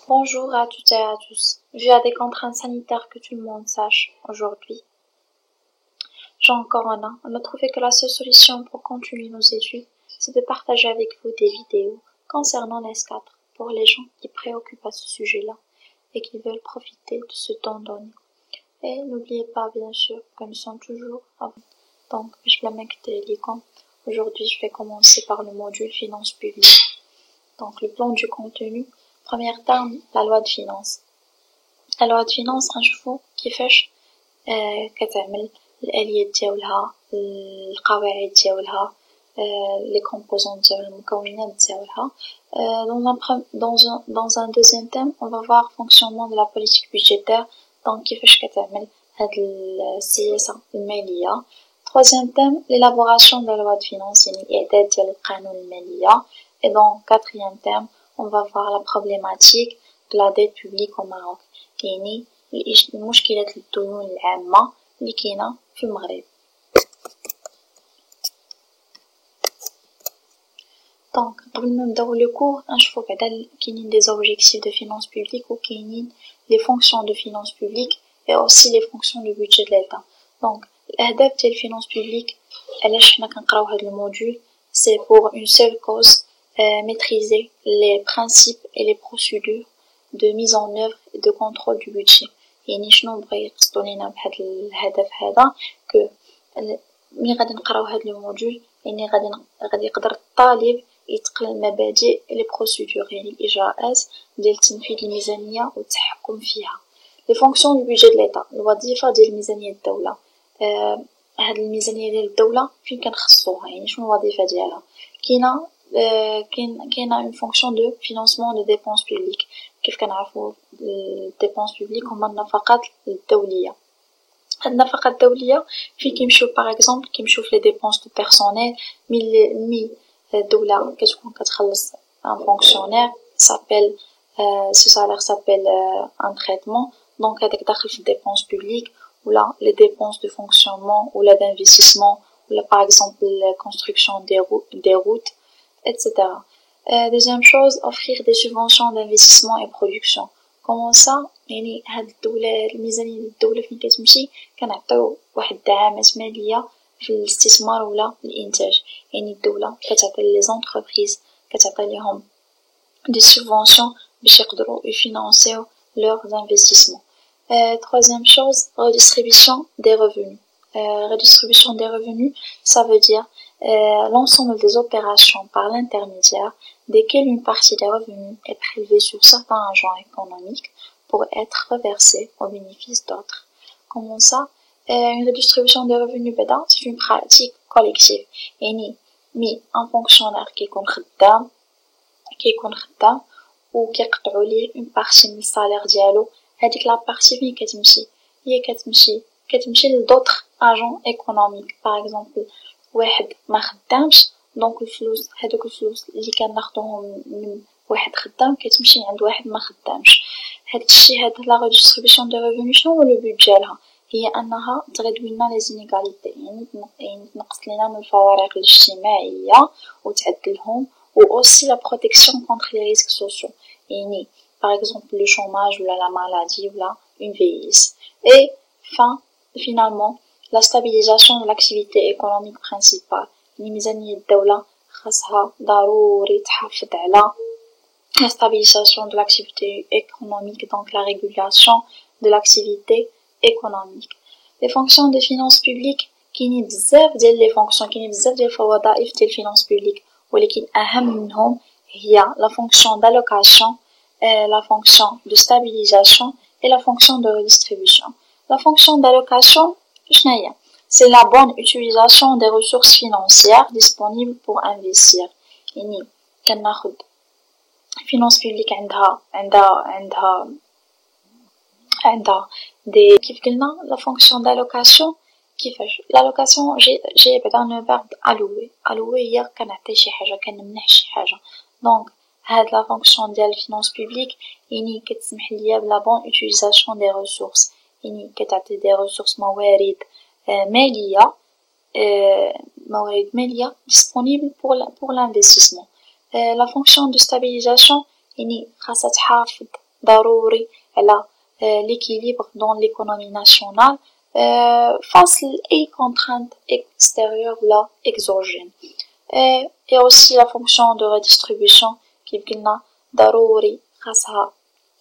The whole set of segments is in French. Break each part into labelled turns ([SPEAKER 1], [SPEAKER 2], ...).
[SPEAKER 1] Bonjour à toutes et à tous. Vu à des contraintes sanitaires que tout le monde sache aujourd'hui, Jean Corona, on a trouvé que la seule solution pour continuer nos études, c'est de partager avec vous des vidéos concernant l'S4 pour les gens qui préoccupent à ce sujet-là et qui veulent profiter de ce temps donné. Et n'oubliez pas, bien sûr, que nous sommes toujours à vous. Donc, je vais m'inquiéter les camps. Aujourd'hui, je vais commencer par le module finances publiques. Donc, le plan du contenu. Première terme, la loi de finances. La loi de finances, نشوفو كيفاش كتعمل الآليات ديالها القواعد ديالها les composants ديالها المكونات ديالها. Dans un deuxième thème, on va voir le fonctionnement de la politique budgétaire, donc كيفاش كتعمل هاد السياسة المالية. Troisième thème, l'élaboration de la loi de finances, يعني الإعداد ديال القانون المالية. Et dans quatrième thème, on va voir la problématique de la dette publique au Maroc. يعني المشكلات الديون العامة اللي كاينة في المغرب. Donc, قبل ما نبداو لو كور نشوفو بعدا كاينين des objectifs de finances publiques و كاينين les fonctions de finances publiques et aussi les fonctions du budget de l'État. Donc, الأهداف ديال الفينانس بوبليك علاش حنا كنقراو هاد الموديول c'est pour une seule cause, maîtriser les principes et les procédures de mise en œuvre et de contrôle du budget. يعني شنو بغا يقصدوا لينا بهاد الهدف هذا كو ملي غادي نقراو هاد لو موديول يعني غادي يقدر الطالب يتقن المبادئ لي بروسيدور يعني الاجراءات ديال تنفيذ الميزانيه والتحكم فيها. لي فونكسيون دو بودجي دو ليتا الوظيفه ديال الميزانيه الدوله. هاد الميزانيه ديال الدوله فين كنخصوها يعني شنو الوظيفه ديالها كاينه اون فونكسيون دو فينانسمون دو ديبونس بوبليك كيف كنعرفوا الديبونس بوبليك هما النفقات الدوليه. هاد النفقات الدوليه فين كيمشيو باغ اكزومبل كيمشيو في لي ديبونس دو بيرسونيل مي الدوله كتكون كتخلص ان فونكسيونير سابيل سو سالير سابيل ان تريتمون دونك هذاك داخل في الديبونس بوبليك ولا لي ديبونس دو فونكسيونمون ولا d'investissement ولا par exemple la construction des routes etc. Deuxième chose, offrir des subventions d'investissement et production. Comment ça يعني هاد الدولة الميزانية الدولة فين كتمشي كنعطيو واحد الدعامات مالية في الاستثمار ولا الانتاج يعني الدولة كتعطي لي زونتربريز كتعطي ليهم دي سوبفونسيون باش يقدروا يفينانسيو leurs investissements. Troisième chose, redistribution des revenus. Redistribution des revenus, ça veut dire l'ensemble des opérations par l'intermédiaire desquelles une partie des revenus est prélevée sur certains agents économiques pour être reversée au bénéfice d'autres. Comment ça? Une redistribution des revenus, c'est une pratique collective. يعني مي un fonctionnaire كيكون خدام وكيقطعوا ليه une partie من الصالير ديالو هذيك لا بارتي فين كتمشي هي كتمشي لدوطر اجون ايكونوميك باغ اكزومبل واحد ما خدامش دونك الفلوس هذوك الفلوس اللي كناخذوهم من واحد خدام كتمشي عند واحد ما خدامش. هاد الشيء هذا لا ريديستريبيسيون دي ريفوني شنو هو لو بوت ديالها هي انها تغدوي لنا لي زينيغاليتي يعني تنقص لنا من الفوارق الاجتماعيه وتعدلهم و aussi la protection contre les risques sociaux يعني par exemple le chômage ou la maladie ou une vieillesse. Et finalement la stabilisation de l'activité économique principale. الميزانية الدولة خاصها ضروري تحافظ على la stabilisation de l'activité économique donc la régulation de l'activité économique. Les fonctions de finances publiques كاينين بزاف ديال لي فونكسيون كاينين بزاف ديال الوظائف ديال الفينانس بوبليك ولكن اهم منهم هي la fonction d'allocation, la fonction de stabilisation et la fonction de redistribution. La fonction d'allocation شنو هي c'est la bonne utilisation des ressources financières disponibles pour investir. يعني كناخذ finance publique عندها des كيف قلنا la fonction d'allocation كيفاش l'allocation جاي بعدا من verbe allouer هي كنعطي شي حاجه كنمنح شي حاجه دونك هاد la fonction ديال finance publique يعني كتسمح ليا بلا bon utilisation des ressources يعني كتعطي des ressources موارد مالية disponible pour l'investissement. La fonction de stabilisation يعني خاصها تحافظ ضروري على l'équilibre dans l'économie nationale face à des contraintes extérieures ou exogènes. Et aussi la fonction de redistribution qui قلنا ضروري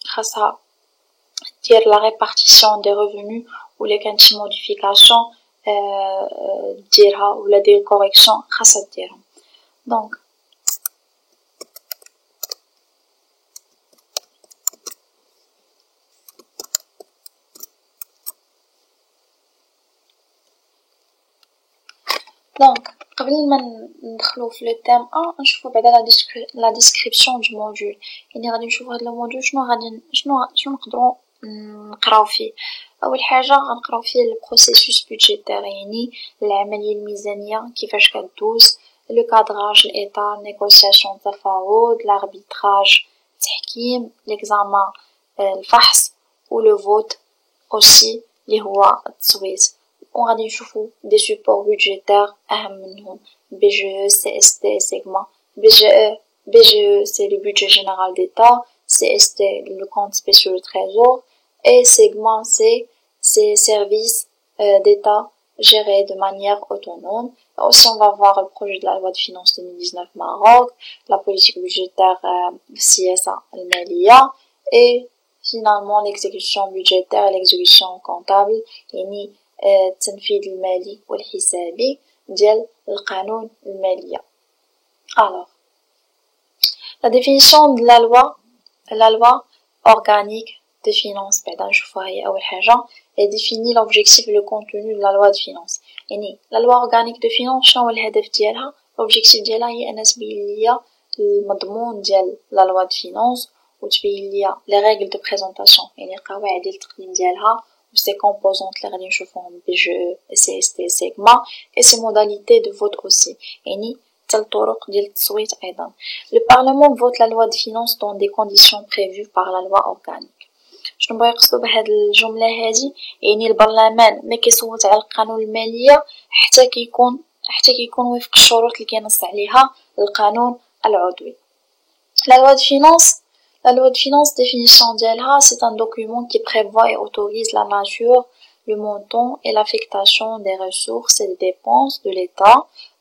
[SPEAKER 1] خاصها دير la répartition des revenus ou les كانت شي modification ديرها ولا des corrections خاصها ديرهم. Donc قبل ما ندخلو في لو تيم 1 نشوفو بعدا لا ديسكريبسيون دو موديول. يعني غادي نشوفو هاد لو موديول شنو نقدروا نقراو فيه. اول حاجه غنقراو فيه البروسيسوس بودجيتير، يعني العمليه الميزانيه كيفاش كدوز، لو كادراج الاطار، نيغوسياسيون تفاوض، لاربيتراج تحكيم، ليكزامان الفحص، و لو فوت اوسي اللي هو التصويت. وغادي نشوفو دي سوبور بودجيتير اهم منهم BGE, CST, SEGMA. BGE c'est le budget général d'État, CST le compte spécial du trésor et SEGMA c'est services d'État gérés de manière autonome. Aussi on va voir le projet de la loi de finances 2019 Maroc, la politique budgétaire CSA Al-Maliya et finalement l'exécution budgétaire et l'exécution comptable يعني التنفيذ المالي والحسابي ديال القانون المالية. Alors, la définition de la loi organique de finances بعدا نشوفوها هي أول حاجة. Elle définit l'objectif et le contenu de la loi de finances. يعني la loi organique de finances شنو هو الهدف ديالها؟ l'objectif ديالها هي أن تبين ليا المضمون ديال la loi de finances وتبين ليا les règles de présentation يعني قواعد ديال التقديم ديالها ses composantes les غادي نشوفوهم BGE, CST, SEGMA et ses modalités de vote aussi يعني حتى الطرق ديال التصويت أيضا. Le Parlement vote la loi de finances dans des conditions prévues par la loi organique. شنو بغا يقصدوا بهاد الجملة هذه؟ يعني البرلمان ما كيصوت على القانون المالية حتى كيكون وفق الشروط اللي كينص عليها القانون العضوي. La loi de finances, définition d'elle, c'est un document qui prévoit et autorise la nature, le montant et l'affectation des ressources et des dépenses de l'État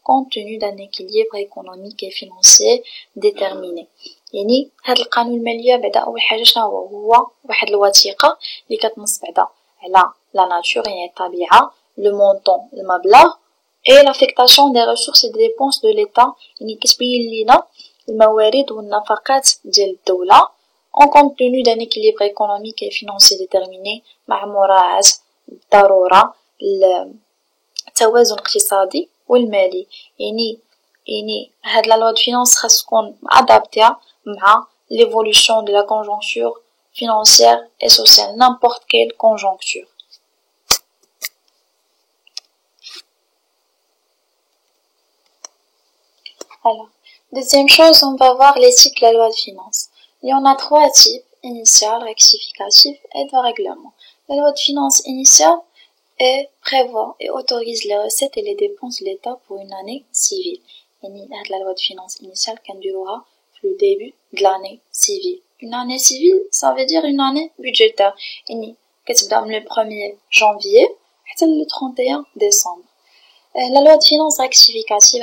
[SPEAKER 1] compte tenu d'un équilibre économique et financier déterminé. يعني هاد القانون المالية بعدا أول حاجة شنو هو واحد الوثيقة اللي كتنص بعدا على la nature يعني الطبيعة، le montant المبلغ et l'affectation des ressources et des dépenses de l'État يعني كتبين لينا الموارد والنفقات ديال الدولة en compte tenu d'un équilibre économique et financier déterminé مع مراعاة الضرورة التوازن الاقتصادي والمالي. يعني هاد la loi de finances خاص تكون adaptée مع l'évolution de la conjoncture financière et sociale, n'importe quelle conjoncture. Alors, deuxième chose, on va voir les types de la loi de finances. Il y en a 3 types, initial, rectificatif et de règlement. La loi de finances initiale prévoit et autorise les recettes et les dépenses de l'État pour une année civile. يعني la loi de finances initiale كنديروها في le début de l'année civile. Une année civile, ça veut dire une année budgétaire. يعني كتبدا من le 1er janvier حتى le 31 décembre. La loi de finances rectificative,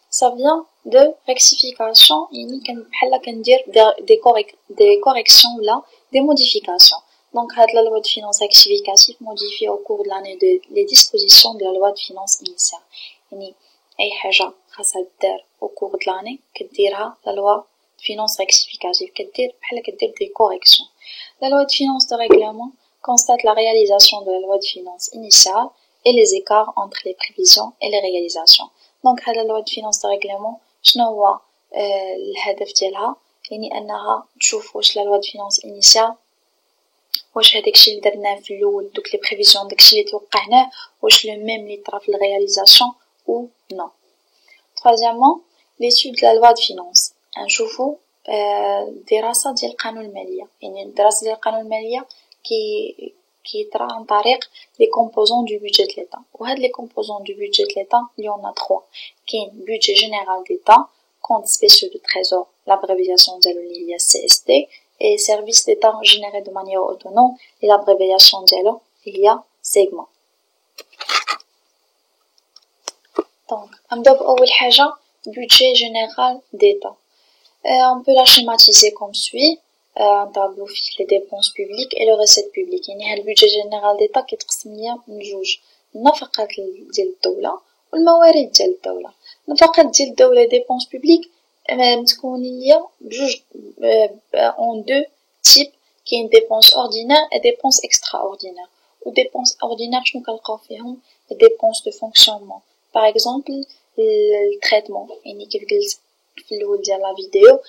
[SPEAKER 1] ça vient de rectification يعني بحال كندير des corrections là, des modifications. Donc la loi de finances rectificative modifie au cours de l'année les dispositions de la loi de finances initiale. يعني اي حاجه خاصها تدار au cours de l'année كديرها la loi de finances rectificative كدير des corrections. La loi de finances de règlement constate la réalisation de la loi de finances initiale et les écarts entre les prévisions et les réalisations. Donc la loi de finances de règlement شنو هو الهدف ديالها؟ يعني انها تشوف واش la loi de finances initiale واش هداك الشيء اللي درناه في الاول دوك لي بريفيزيون داكشي اللي توقعناه واش لو ميم اللي طرا في الرياليزاسيون ou non. Troisièmement, l'étude de la loi de finances. نشوفوا دراسة ديال القانون المالية. يعني الدراسة ديال القانون المالية qui طرا عن طريق les composants du budget de l'État. وهاد les composants du budget de l'État, il y en a 3. كاين budget général d'État, compte spécial de trésor, l'abréviation ديالو اللي هي CST, et services d'État générés de manière autonome et l'abréviation ديالو هي SEGMA. Donc, نبداو بأول حاجة budget général d'État. On peut la schématiser comme suit. Un tableau fixe les dépenses publiques et les recettes publiques. يعني le budget général d'État كيتقسم ليا من جوج النفقات ديال الدولة والموارد ديال الدولة. النفقات ديال الدولة dépenses publiques تكون ليا بجوج en deux types كاين dépenses ordinaires et dépenses extraordinaires. و dépenses ordinaires شنو كنلقاو فيهم les dépenses de fonctionnement. Par exemple le traitement يعني كيف قلت في الاول ديال لا فيديو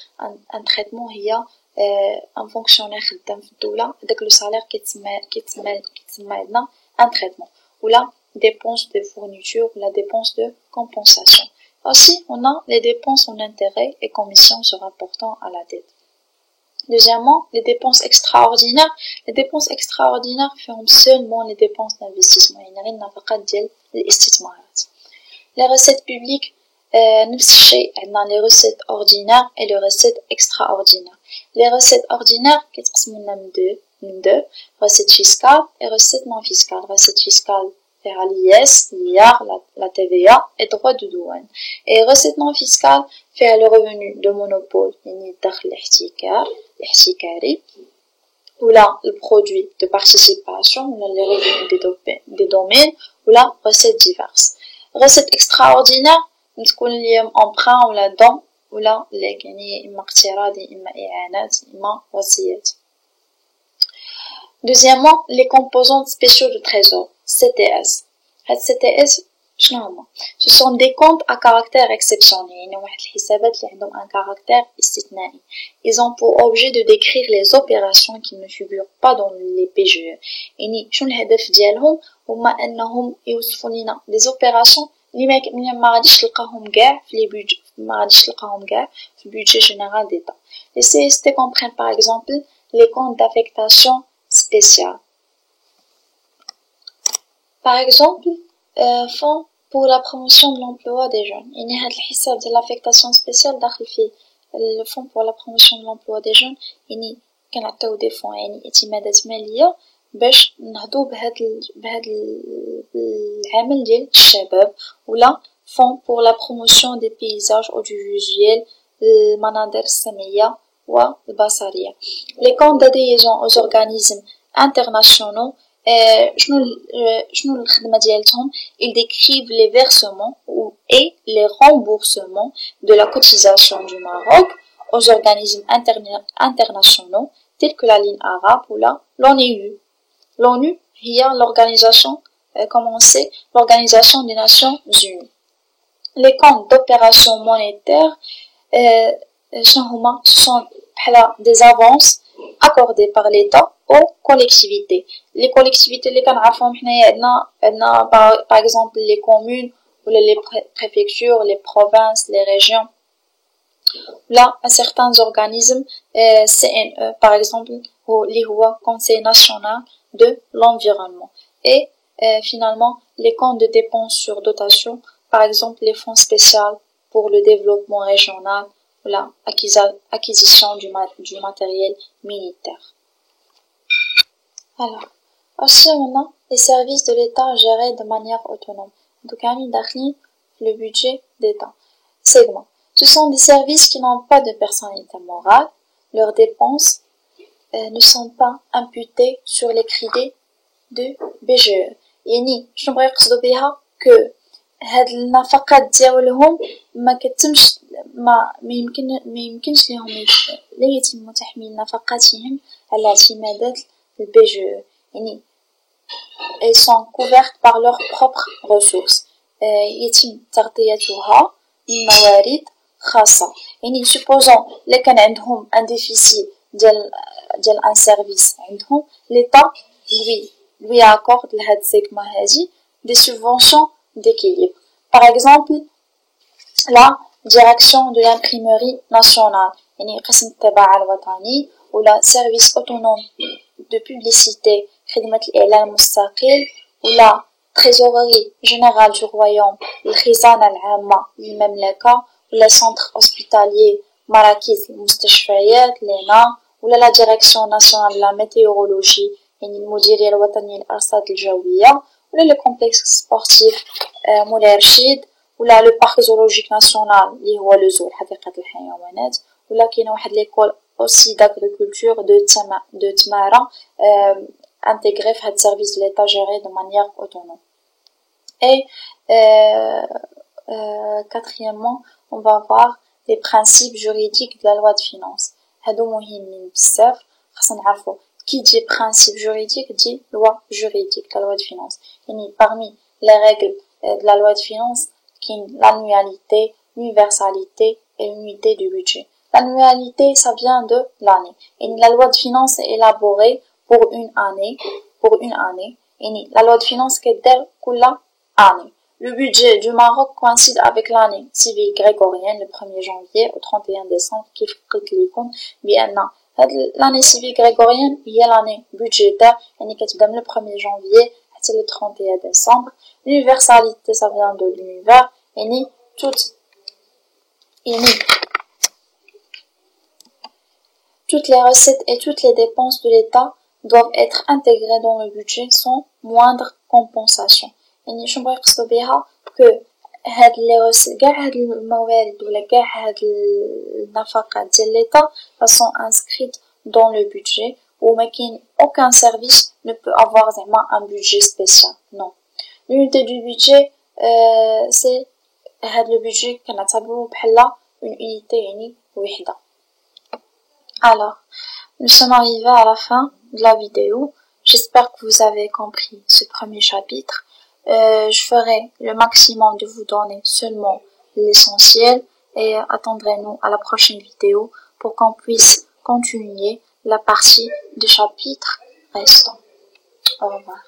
[SPEAKER 1] ان تريتمون هي ان فونكسيونير خدام في الدوله داك لو سالير كيتسمى عندنا ان تريتمون ولا dépenses de fourniture ou la dépense de compensation. Aussi, on a les dépenses en intérêts et commissions se rapportant à la dette. Deuxièmement, les dépenses extraordinaires. Les dépenses extraordinaires feront seulement les dépenses d'investissement. يعني النفقات ديال الاستثمارات. Les recettes publiques نفس الشيء عندنا les recettes ordinaires et les recettes extraordinaires. Les recettes ordinaires كيتقسموا لنا من deux recettes fiscales et recettes non fiscales. Recettes fiscales فيها l'IS, l'IR, la TVA et droit de douane. Et recettes non fiscales فيها le revenu de monopole يعني الدخل الاحتكاري ولا le produit de participation ولا les revenus des domaines ولا recettes diverses. Recettes extraordinaires تكون ليا emprunt ولا don ولا يعني إما اقتراض إما إعانات إما وصيات. Deuxièmement, les composants spéciaux de trésor, CTS. هاد CTS شنو هما؟ Ce sont des comptes à caractère exceptionnel. يعني واحد الحسابات اللي عندهم un caractère استثنائي. Ils ont pour objet de décrire les opérations qui ne figurent pas dans les PGE. يعني شنو الهدف ديالهم؟ هما أنهم يوصفوا لنا des opérations اللي ما غاديش تلقاهم كاع في لي بودجي ما غاديش تلقاهم كاع في budget général d'État. Les CST comprennent par exemple les comptes d'affectation spéciale. Par exemple, fonds pour la promotion de l'emploi des jeunes. يعني هاد الحساب ديال l'affectation spéciale داخل فيه le fonds pour la promotion de l'emploi des jeunes يعني كنعطيو دي فون يعني اعتمادات مالية باش نهضو بهاد العمل ديال الشباب ولا فون pour la promotion des paysages audiovisuels المناظر السمعية والبصرية. Les comptes d'adhésion aux organismes internationaux شنو الخدمة ديالتهم؟ Ils décrivent les versements et les remboursements de la cotisation du Maroc aux organismes internationaux tels que la Ligue arabe ou l'ONU. L'ONU هي l'organisation comme on sait l'organisation des Nations Unies. Les comptes d'opération monétaire شنو هما؟ Ce sont des avances accordées par l'État aux collectivités. Les collectivités اللي كنعرفوهم حنايا عندنا par exemple les communes ou les préfectures, les provinces, les régions. Là, à certains organismes CNE par exemple اللي هو Conseil national de l'environnement. Et finalement les comptes de dépenses sur dotation, par exemple les fonds spéciaux pour le développement régional ou la acquisition du matériel militaire. Alors, aussi on a les services de l'État gérés de manière autonome. Donc, le budget d'État. Segment. Ce sont des services qui n'ont pas de personnalité morale. Leurs dépenses ne sont pas imputées sur les crédits de BGE. يعني شنو بغا يقصدوا بها que هاد النفقات ديالهم ما يمكنش ليهم لا يتم تحميل نفقاتهم على اعتمادات الBGE. يعني elles sont couvertes par leurs propres ressources. يتم تغطيتها من موارد خاصة. يعني supposons اللي كان عندهم un déficit ديال un service عندهم l'État lui accorde لهاد السيكما هادي des subventions d'équilibre. Par exemple, la direction de l'imprimerie nationale, يعني قسم الطباعة الوطني ولا service autonome de publicité خدمة الإعلان المستقل ولا trésorerie générale du royaume الخزانة العامة للمملكة ولا centre hospitalier مراكز المستشفيات لنا ولا la direction nationale de la météorologie يعني المديرية الوطنية للأرصاد الجوية ولا le complexe sportif مولاي رشيد ولا le parc zoologique national اللي هو le zoo حديقة الحيوانات ولا كاينه واحد ليكول aussi d'agriculture de Tmara intégré في هاد service de l'état géré de manière autonome. Et quatrièmement, on va voir les principes juridiques de la loi de finances. هادو مهمين بزاف خاصنا نعرفو qui dit principe juridique dit loi juridique, la loi de finances. يعني parmi les règles de la loi de finances كاين l'annualité, l'universalité et l'unité du budget. L'annualité, ça vient de l'année. Et la loi de finances est élaborée pour une année. Et la loi de finances qui est كل année. Le budget du Maroc coïncide avec l'année civile grégorienne, le 1er janvier au 31 décembre, qui قلت لكم بأن l'année civile grégorienne هي l'année budgétaire, يعني كتبدا من le 1er janvier حتى le 31 décembre. L'universalité, ça vient de l'univers, يعني toutes les recettes et toutes les dépenses de l'État doivent être intégrées dans le budget sans moindre compensation. يعني شنو بغا يقصدوا بها que هاد لي recettes كاع هاد الموارد ولا كاع هاد النفقات ديال l'État sont inscrites dans le budget وما كاين aucun service ne peut avoir زعما un budget spécial. Non. L'unité du budget c'est هاد le budget كنعتبروه بحال une unité يعني وحده. Alors, nous sommes arrivés à la fin de la vidéo. J'espère que vous avez compris ce premier chapitre. Je ferai le maximum de vous donner seulement l'essentiel et attendrez-nous à la prochaine vidéo pour qu'on puisse continuer la partie du chapitre restant. Au revoir.